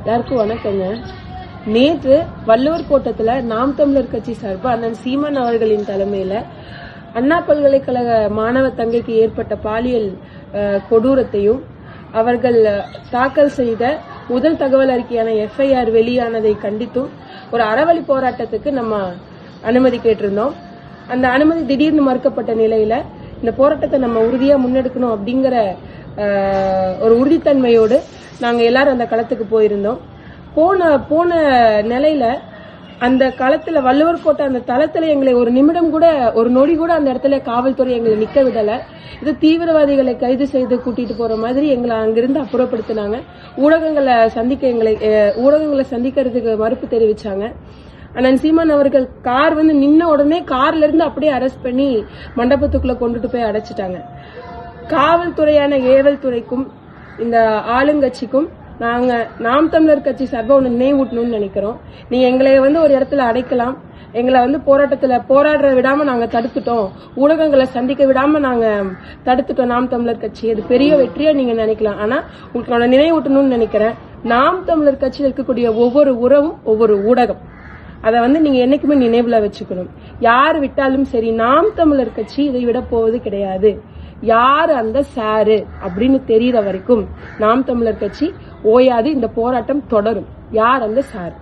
எல்லாருக்கும் வணக்கங்க. நேற்று வள்ளுவர் கோட்டத்துல நாம் தமிழர் கட்சி சார்பு அண்ணன் சீமான் அவர்களின் தலைமையில அண்ணா பல்கலைக்கழக மாணவ தங்கைக்கு ஏற்பட்ட பாலியல் கொடூரத்தையும் அவர்கள் தாக்கல் செய்த முதல் தகவல் அறிக்கையான FIR வெளியானதை கண்டித்தும் ஒரு அறவழி போராட்டத்துக்கு நம்ம அனுமதி கேட்டிருந்தோம். அந்த அனுமதி திடீர்னு மறுக்கப்பட்ட நிலையில இந்த போராட்டத்தை நம்ம உறுதியா முன்னெடுக்கணும் அப்படிங்கிற ஒரு உறுதித்தன்மையோடு நாங்க எல்லாரும் அந்த களத்துக்கு போயிருந்தோம். போன நிலையில அந்த களத்துல வள்ளுவர் கோட்டை அந்த தளத்துல எங்களை ஒரு நிமிடம் கூட ஒரு நொடி கூட அந்த இடத்துல காவல்துறை எங்களை நிக்க விடல. இது தீவிரவாதிகளை கைது செய்து கூட்டிட்டு போற மாதிரி எங்களை அங்கிருந்து அப்புறப்படுத்தினாங்க. ஊடகங்களை சந்திக்கிறதுக்கு மறுப்பு தெரிவிச்சாங்க. அண்ணன் சீமான் அவர்கள் கார் நின்ன உடனே கார்ல இருந்து அப்படியே அரெஸ்ட் பண்ணி மண்டபத்துக்குள்ள கொண்டுட்டு போய் அடைச்சிட்டாங்க. காவல்துறையான ஏவல் துறைக்கும் இந்த ஆளுங்கட்சிக்கும் நாங்க நாம் தமிழர் கட்சி சார்பா ஒன்று நினைவூட்டணும்னு நினைக்கிறோம். நீங்க எங்களை ஒரு இடத்துல அடைக்கலாம், எங்களை போராட்டத்துல போராடுற விடாம நாங்க தடுத்துட்டோம், ஊடகங்களை சந்திக்க விடாம நாங்க தடுத்துட்டோம் நாம் தமிழர் கட்சி, அது பெரிய வெற்றியா நீங்க நினைக்கலாம். ஆனா உங்களுக்கு நினைவூட்டணும்னு நினைக்கிறேன். நாம் தமிழர் கட்சியில் இருக்கக்கூடிய ஒவ்வொரு உறவும் ஒவ்வொரு ஊடகம், அதை நீங்க என்னைக்குமே நினைவுல வச்சுக்கணும். யார் விட்டாலும் சரி, நாம் தமிழர் கட்சி இதை விட போவது கிடையாது. யார் அந்த சாரு அப்படின்னு தெரியற வரைக்கும் நாம் தமிழர் கட்சி ஓயாது, இந்த போராட்டம் தொடரும். யார் அந்த சார்?